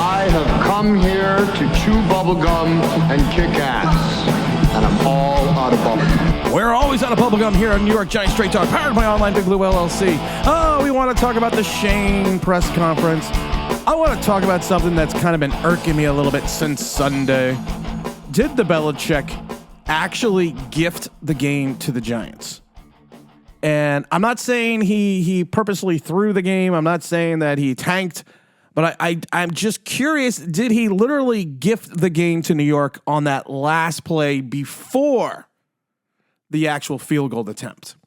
I have come here to chew bubblegum and kick ass. And I'm all out of bubblegum. We're always out of bubblegum here on New York Giants Straight Talk, powered by Online Big Blue LLC. Oh, we want to talk about the Schoen press conference. I want to talk about something that's kind of been irking me a little bit since Sunday. Did the Belichick actually gift the game to the Giants? And I'm not saying he purposely threw the game. I'm not saying that he tanked. But I'm just curious, did he literally gift the game to New York on that last play before the actual field goal attempt?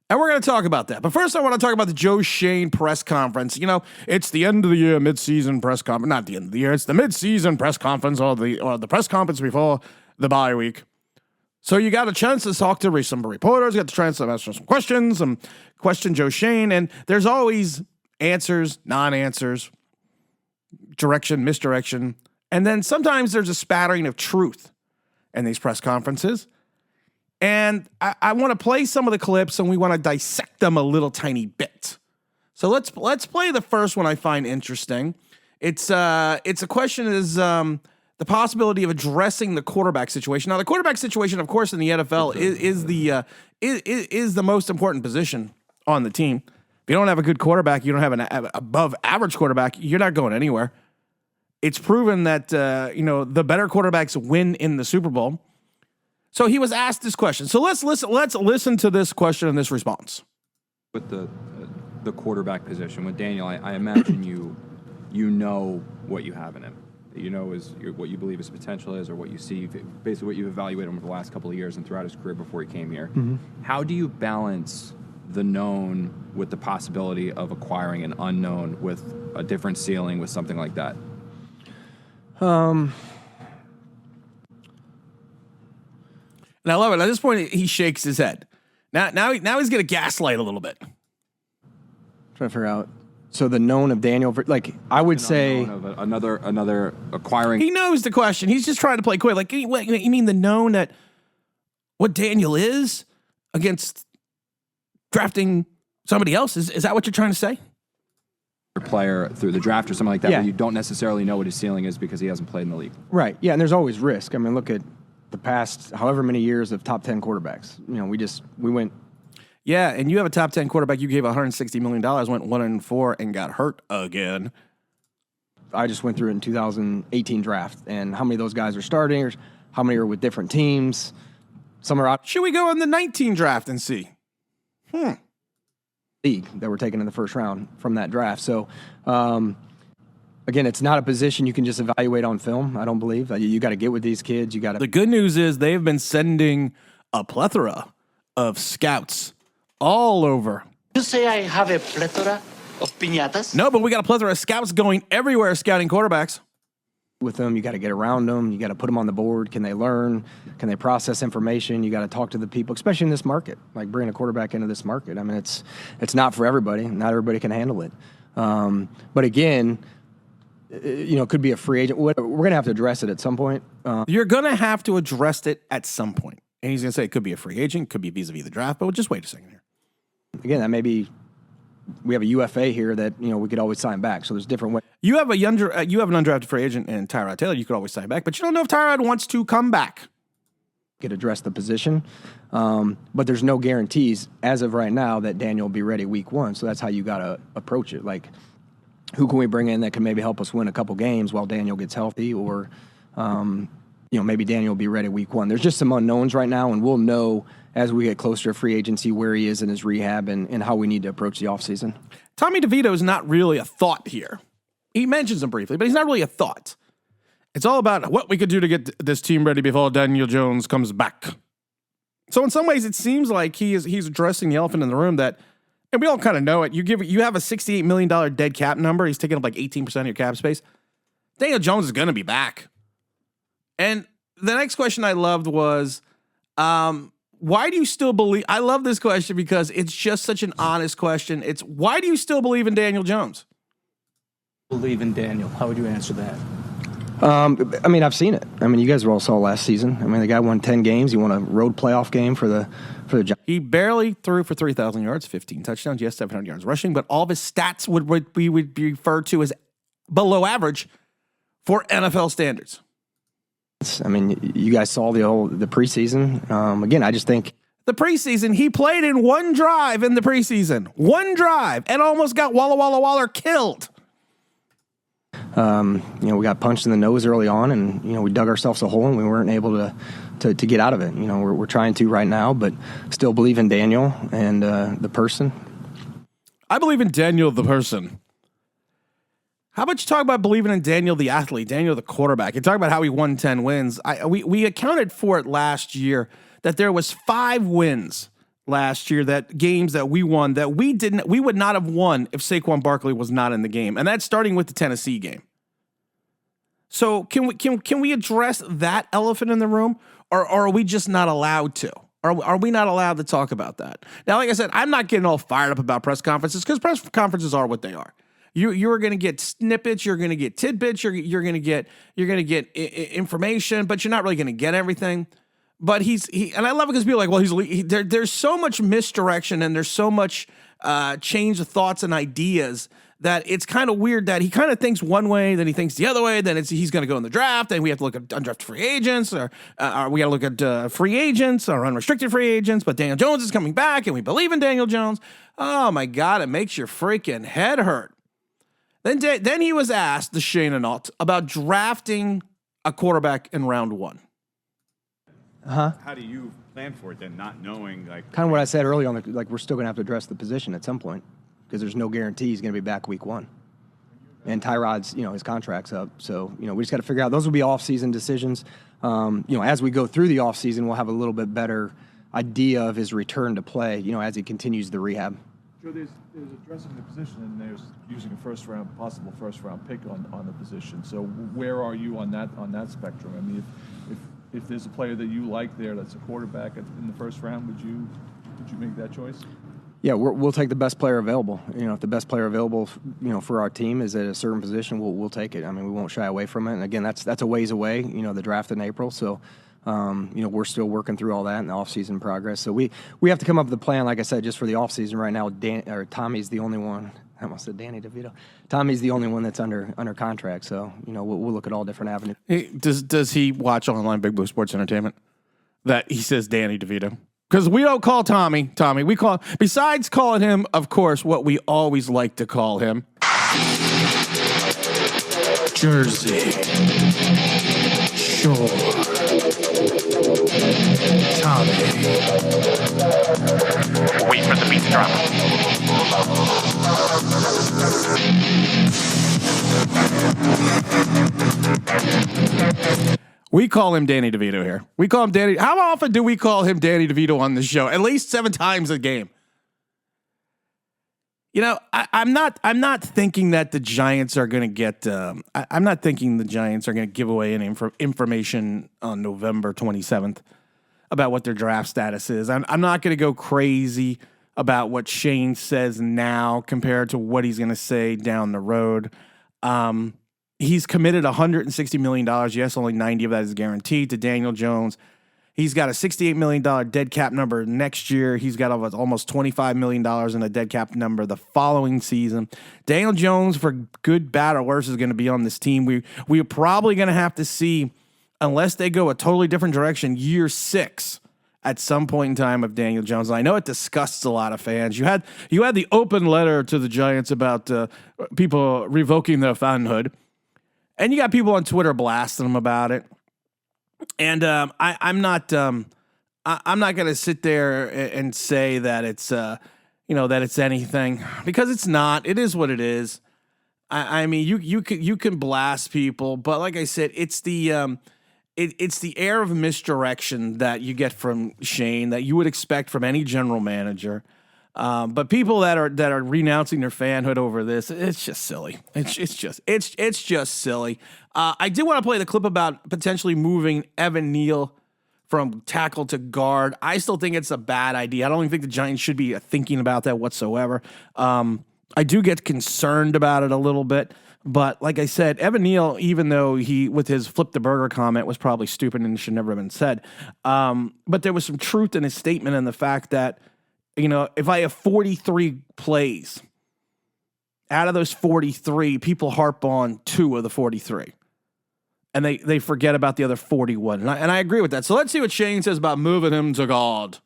And we're going to talk about that. But first, I want to talk about the Joe Schoen press conference. You know, it's the end of the year midseason press conference. Not the end of the year. It's the midseason press conference or the press conference before the bye week. So you got a chance to talk to some reporters, got the chance to ask some questions, question Joe Schoen. And there's always answers, non-answers, direction, misdirection. And then sometimes there's a spattering of truth in these press conferences. And I want to play some of the clips and we want to dissect them a little tiny bit. So let's play the first one I find interesting. It's a question is the possibility of addressing the quarterback situation. Now the quarterback situation, of course, in the NFL is the most important position on the team. If you don't have a good quarterback, you don't have an above average quarterback, you're not going anywhere. It's proven that the better quarterbacks win in the Super Bowl. So he was asked this question. So let's listen to this question and this response. With the quarterback position with Daniel, I imagine you know what you have in him. You know what you believe his potential is, or what you see, basically what you've evaluated him over the last couple of years and throughout his career before he came here. Mm-hmm. How do you balance the known with the possibility of acquiring an unknown with a different ceiling with something like that? And I love it. At this point, he shakes his head. Now he's going to gaslight a little bit. Trying to figure out. So the known of Daniel, like I would say, of another acquiring. He knows the question. He's just trying to play quick. Like, what, you mean the known that what Daniel is against drafting somebody else? Is that what you're trying to say? Player through the draft or something like that, yeah, where you don't necessarily know what his ceiling is because he hasn't played in the league. Right. Yeah, and there's always risk. I mean, look at the past however many years of top 10 quarterbacks. You know, we went. Yeah, and you have a top 10 quarterback. You gave $160 million, went 1-4, and got hurt again. I just went through it in 2018 draft, and how many of those guys are starters? How many are with different teams? Some are out. Should we go in the 19 draft and see? League that were taken in the first round from that draft. So, again, it's not a position you can just evaluate on film. I don't believe you got to get with these kids. You got to. The good news is they've been sending a plethora of scouts all over. You say I have a plethora of piñatas? No, but we got a plethora of scouts going everywhere scouting quarterbacks. With them, you got to get around them. You got to put them on the board. Can they learn? Can they process information? You got to talk to the people, especially in this market. Like bringing a quarterback into this market. I mean, it's not for everybody. Not everybody can handle it. But again, it could be a free agent. We're going to have to address it at some point. You're going to have to address it at some point. And he's going to say it could be a free agent, could be vis-a-vis the draft, but we'll just wait a second here. Again, that may be. We have a UFA here that we could always sign back. So there's different ways. You have an undrafted free agent in Tyrod Taylor. You could always sign back, but you don't know if Tyrod wants to come back. Could address the position, but there's no guarantees as of right now that Daniel will be ready week 1. So that's how you got to approach it. Like, who can we bring in that can maybe help us win a couple games while Daniel gets healthy, or maybe Daniel will be ready week 1. There's just some unknowns right now, and we'll know as we get closer to free agency where he is in his rehab and how we need to approach the offseason. Tommy DeVito is not really a thought here. He mentions him briefly, but he's not really a thought. It's all about what we could do to get this team ready before Daniel Jones comes back. So in some ways, it seems like he's addressing the elephant in the room that, and we all kind of know it. You have a $68 million dead cap number. He's taking up like 18% of your cap space. Daniel Jones is going to be back. And the next question I loved was, why do you still believe? I love this question because it's just such an honest question. It's why do you still believe in Daniel Jones? Believe in Daniel. How would you answer that? I mean, I've seen it. I mean, you guys all saw last season. I mean, the guy won 10 games. He won a road playoff game for the Giants. He barely threw for 3,000 yards, 15 touchdowns, yes, 700 yards rushing, but all of his stats would be referred to as below average for NFL standards. I mean, you guys saw the preseason. Again, I just think The preseason, he played in one drive in the preseason. One drive, and almost got Walla Walla Waller killed. we got punched in the nose early on, and we dug ourselves a hole, and we weren't able to get out of it. We're trying to right now, but still believe in Daniel and the person. I believe in Daniel the person. How about you talk about believing in Daniel the athlete, Daniel the quarterback? You talk about how he won 10 wins. We accounted for it last year that there was 5 wins last year, that games that we won that we would not have won if Saquon Barkley was not in the game, and that's starting with the Tennessee game. So can we address that elephant in the room, or are we just not allowed to? Are we not allowed to talk about that? Now, like I said, I'm not getting all fired up about press conferences, because press conferences are what they are. You're going to get snippets, you're going to get tidbits, you're going to get information, but you're not really going to get everything. But he and I love it because people are like, well, there's so much misdirection and there's so much change of thoughts and ideas that it's kind of weird that he kind of thinks one way, then he thinks the other way, then he's going to go in the draft, and we have to look at undrafted free agents, or we got to look at free agents or unrestricted free agents, but Daniel Jones is coming back, and we believe in Daniel Jones. Oh, my God, it makes your freaking head hurt. Then he was asked, the Schoen, about drafting a quarterback in round 1. How do you plan for it then, not knowing Kind of what I said earlier on, we're still going to have to address the position at some point, because there's no guarantee he's going to be back week 1. And Tyrod's, his contract's up. So, we just got to figure out, those will be off-season decisions. As we go through the off-season, we'll have a little bit better idea of his return to play, as he continues the rehab. Joe, there's addressing the position, and there's using a possible first round pick on the position. So where are you on that spectrum? I mean, if there's a player that you like there that's a quarterback in the first round, would you make that choice? Yeah, we'll take the best player available. If the best player available, for our team is at a certain position, we'll take it. I mean, we won't shy away from it. And again, that's a ways away. The draft in April, so. We're still working through all that in the off-season progress. So we have to come up with a plan, like I said, just for the off-season right now. Tommy's the only one. I almost said Danny DeVito. Tommy's the only one that's under contract. So, we'll look at all different avenues. Hey, does he watch online Big Blue Sports Entertainment that he says Danny DeVito? Because we don't call Tommy. We call, besides calling him, of course, what we always like to call him, Jersey Shore Tommy. Wait for the beat to drop. We call him Danny DeVito here. We call him Danny. How often do we call him Danny DeVito on the show? At least 7 times a game. I'm not thinking that the Giants are going to get. I'm not thinking the Giants are going to give away any information on November 27th about what their draft status is. I'm not going to go crazy about what Schoen says now compared to what he's going to say down the road. He's committed $160 million. Yes, only 90 of that is guaranteed to Daniel Jones. He's got a $68 million dead cap number next year. He's got almost $25 million in a dead cap number the following season. Daniel Jones, for good, bad, or worse, is going to be on this team. We're probably going to have to see, unless they go a totally different direction, year 6 at some point in time of Daniel Jones. And I know it disgusts a lot of fans. You had the open letter to the Giants about people revoking their fanhood, and you got people on Twitter blasting them about it. And I'm not going to sit there and say that it's that it's anything, because it's not. It is what it is. I mean, you can blast people, but like I said, it's the it's the air of misdirection that you get from Schoen that you would expect from any general manager. But people that are renouncing their fanhood over this, it's just silly. It's just silly. I did want to play the clip about potentially moving Evan Neal from tackle to guard. I still think it's a bad idea. I don't even think the Giants should be thinking about that whatsoever. I do get concerned about it a little bit, but like I said, Evan Neal, even though he, with his flip the burger comment, was probably stupid and should never have been said, but there was some truth in his statement and the fact that, if I have 43 plays, out of those 43, people harp on 2 of the 43. and they forget about the other 41. And I agree with that. So let's see what Shane says about moving him to God.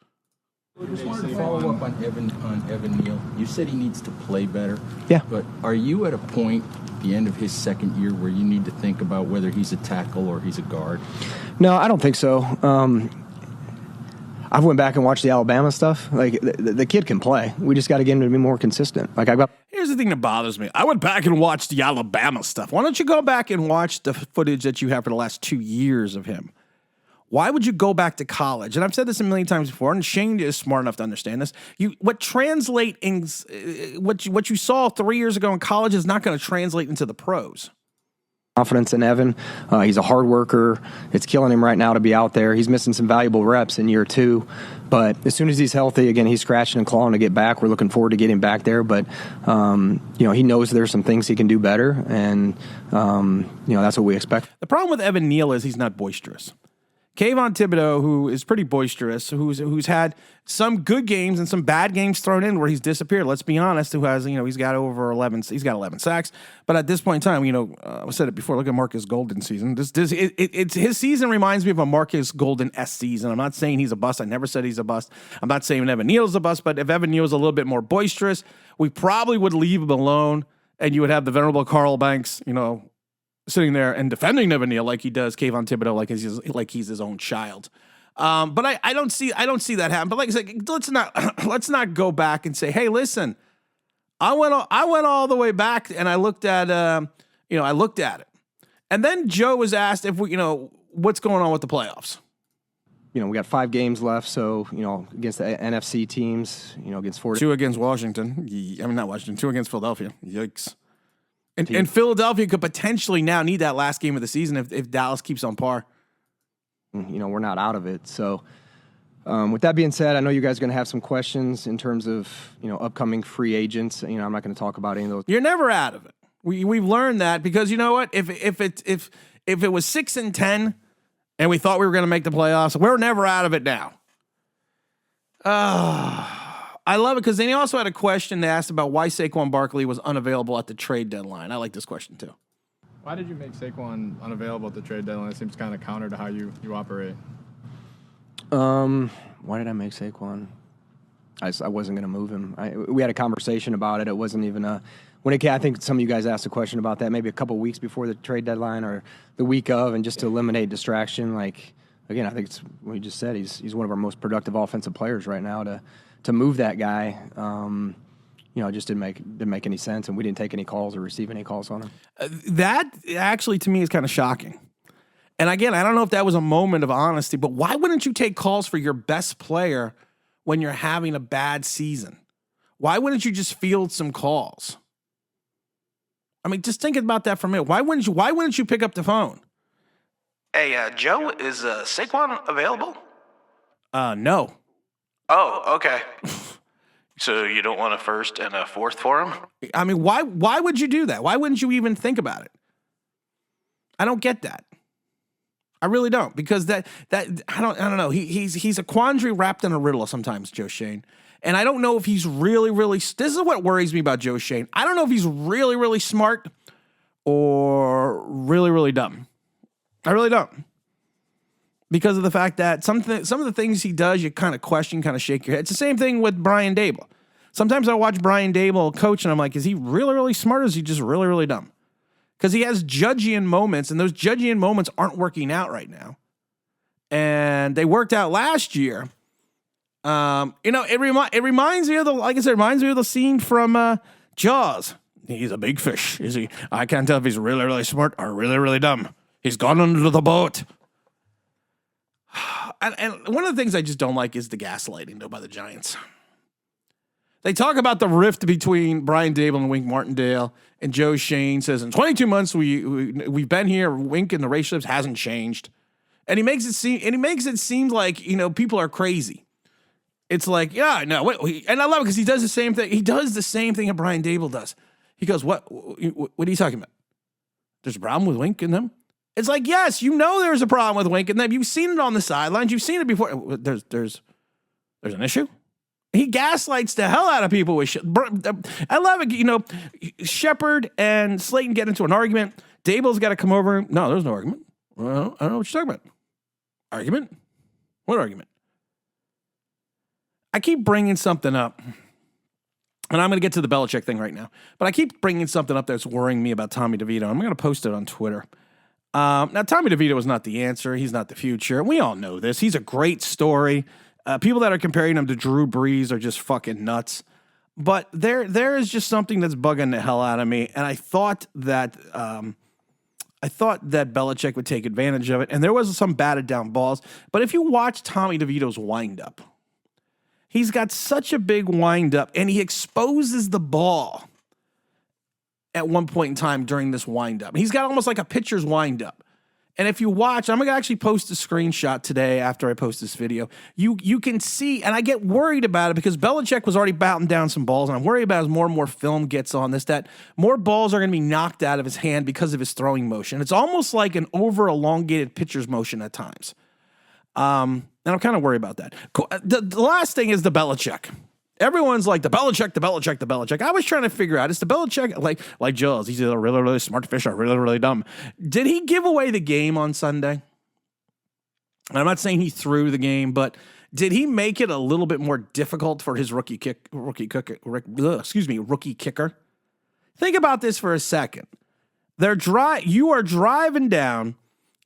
Just wanted to follow up on Evan Neal. You said he needs to play better. Yeah. But are you at a point, the end of his second year, where you need to think about whether he's a tackle or he's a guard? No, I don't think so. I've went back and watched the Alabama stuff. Like the kid can play. We just got to get him to be more consistent. Like Here's the thing that bothers me. I went back and watched the Alabama stuff. Why don't you go back and watch the footage that you have for the last 2 years of him? Why would you go back to college? And I've said this a million times before, and Shane is smart enough to understand this. What you saw 3 years ago in college is not going to translate into the pros. Confidence in Evan. He's a hard worker. It's killing him right now to be out there. He's missing some valuable reps in year 2. But as soon as he's healthy, again, he's scratching and clawing to get back. We're looking forward to getting back there. But, he knows there's some things he can do better. And, that's what we expect. The problem with Evan Neal is he's not boisterous. Kayvon Thibodeau, who is pretty boisterous, who's had some good games and some bad games thrown in where he's disappeared. Let's be honest, who has, he's got 11 sacks. But at this point in time, I said it before, look at Marcus Golden's season. His season reminds me of a Marcus Golden-esque season. I'm not saying he's a bust. I never said he's a bust. I'm not saying Evan Neal's a bust, but if Evan Neal's a little bit more boisterous, we probably would leave him alone, and you would have the venerable Carl Banks, sitting there and defending Evan Neal like he does Kayvon Thibodeau, like he's his own child. But I don't see that happen. But like I said, let's not go back and say, hey, listen, I went all the way back and I looked at it. And then Joe was asked if what's going on with the playoffs. We got 5 games left, so against the NFC teams, against 4. 2 against Washington. Not Washington. 2 against Philadelphia. Yikes. And Philadelphia could potentially now need that last game of the season if Dallas keeps on par. We're not out of it. So with that being said, I know you guys are going to have some questions in terms of, upcoming free agents. I'm not going to talk about any of those. You're never out of it. We've learned that because you know what? If it was 6-10 and we thought we were going to make the playoffs, we're never out of it now. I love it because then he also had a question they asked about why Saquon Barkley was unavailable at the trade deadline. I like this question too. Why did you make Saquon unavailable at the trade deadline? It seems kind of counter to how you operate. Why did I make Saquon? I wasn't going to move him. We had a conversation about it. It wasn't even when it came, I think some of you guys asked a question about that maybe a couple weeks before the trade deadline or the week of, and just to eliminate distraction. Like, again, I think it's what you just said. He's one of our most productive offensive players right now. To move that guy, it just didn't make any sense, and we didn't take any calls or receive any calls on him. That actually, to me, is kind of shocking. And again, I don't know if that was a moment of honesty, but why wouldn't you take calls for your best player when you're having a bad season? Why wouldn't you just field some calls? Just thinking about that for a minute. Why wouldn't you pick up the phone? Hey, Joe, is Saquon available? No. Oh, okay. So you don't want a first and a fourth for him? Why would you do that? Why wouldn't you even think about it? I don't get that. I really don't, because that I don't know. He's a quandary wrapped in a riddle sometimes, Joe Schoen. And I don't know if he's really this is what worries me about Joe Schoen. I don't know if he's really smart or really dumb. I really don't. Because of the fact that some of the things he does, you kind of question, kind of shake your head. It's the same thing with Brian Dable. Sometimes I watch Brian Dable coach, and I'm like, is he really smart, or is he just really dumb? Because he has judgian moments, and those judgian moments aren't working out right now. And they worked out last year. It reminds me of the scene from Jaws. He's a big fish, is he? I can't tell if he's really smart or really dumb. He's gone under the boat. And one of the things I just don't like is the gaslighting, though, by the Giants. They talk about the rift between Brian Dable and Wink Martindale, and Joe Schoen says, in 22 months we've been here, Wink and the relationships hasn't changed. And he makes it seem like, people are crazy. It's like, yeah, no, and I love it because he does the same thing. He does the same thing that Brian Dable does. He goes, what are you talking about? There's a problem with Wink and them? It's like, yes, there's a problem with Wink and them. You've seen it on the sidelines. You've seen it before. There's an issue. He gaslights the hell out of people with shit. I love it. Shepard and Slayton get into an argument. Dable's got to come over. No, there's no argument. Well, I don't know what you're talking about. Argument? What argument? I keep bringing something up, and I'm going to get to the Belichick thing right now, but I keep bringing something up that's worrying me about Tommy DeVito. I'm going to post it on Twitter. Now, Tommy DeVito is not the answer. He's not the future. We all know this. He's a great story. People that are comparing him to Drew Brees are just fucking nuts. But there is just something that's bugging the hell out of me, and I thought that Belichick would take advantage of it, and there was some batted down balls. But if you watch Tommy DeVito's windup, he's got such a big windup, and he exposes the ball at one point in time during this windup. He's got almost like a pitcher's windup. And if you watch, I'm going to actually post a screenshot today after I post this video. You can see, and I get worried about it because Belichick was already batting down some balls, and I'm worried about as more and more film gets on this, that more balls are going to be knocked out of his hand because of his throwing motion. It's almost like an over-elongated pitcher's motion at times. And I'm kind of worried about that. The last thing is the Belichick. Everyone's like, the Belichick. I was trying to figure out, is the Belichick, like Jules, he's either really, really smart fish or really, really dumb. Did he give away the game on Sunday? And I'm not saying he threw the game, but did he make it a little bit more difficult for his rookie kicker? Think about this for a second. You are driving down.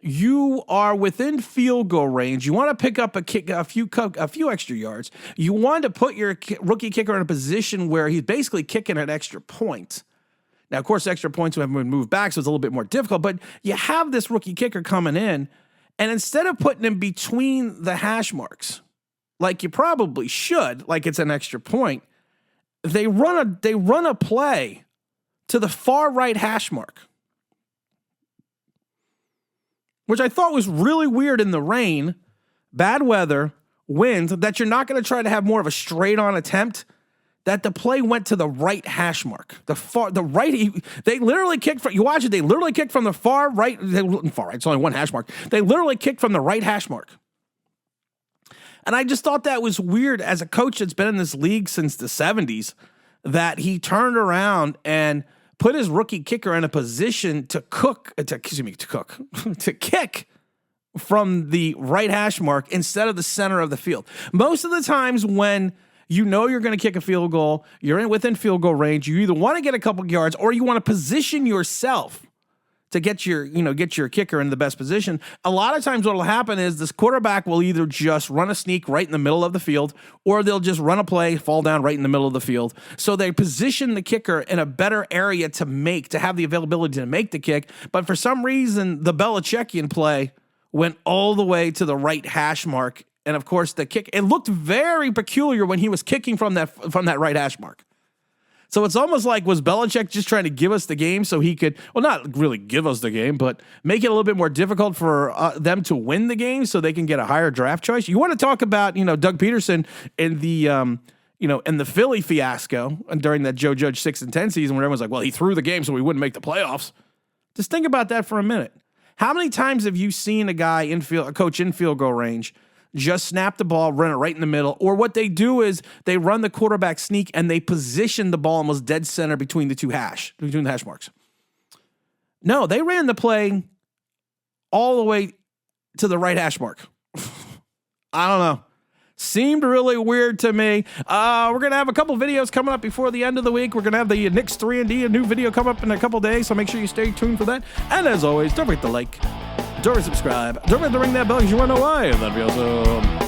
You are within field goal range. You want to pick up a few extra yards. You want to put your rookie kicker in a position where he's basically kicking an extra point. Now, of course, extra points have been moved back, so it's a little bit more difficult. But you have this rookie kicker coming in, and instead of putting him between the hash marks, like you probably should, like it's an extra point, they run a play to the far right hash mark, which I thought was really weird in the rain, bad weather, wind, that you're not going to try to have more of a straight-on attempt, that the play went to the right hash mark. They literally kicked from, you watch it, they literally kicked from the far right, it's only one hash mark. They literally kicked from the right hash mark. And I just thought that was weird as a coach that's been in this league since the 70s, that he turned around and put his rookie kicker in a position to kick from the right hash mark instead of the center of the field. Most of the times when you know you're going to kick a field goal, you're within field goal range, you either want to get a couple yards or you want to position yourself to get your kicker in the best position. A lot of times what will happen is this quarterback will either just run a sneak right in the middle of the field, or they'll just run a play, fall down right in the middle of the field. So they position the kicker in a better area to have the availability to make the kick. But for some reason, the Belichickian play went all the way to the right hash mark. And of course, the kick, it looked very peculiar when he was kicking from that right hash mark. So it's almost like, was Belichick just trying to give us the game so he could, well, not really give us the game, but make it a little bit more difficult for them to win the game so they can get a higher draft choice? You want to talk about, Doug Peterson in the, in the Philly fiasco during that Joe Judge 6-10 season, where everyone's like, well, he threw the game so we wouldn't make the playoffs. Just think about that for a minute. How many times have you seen a coach in field goal range just snap the ball, run it right in the middle? Or what they do is they run the quarterback sneak and they position the ball almost dead center between the hash marks. No, they ran the play all the way to the right hash mark. I don't know. Seemed really weird to me. We're going to have a couple videos coming up before the end of the week. We're going to have the Knicks 3-and-D, a new video come up in a couple days, so make sure you stay tuned for that. And as always, don't forget to like, don't forget to subscribe, don't forget to ring that bell because you want to know why. That'd be awesome.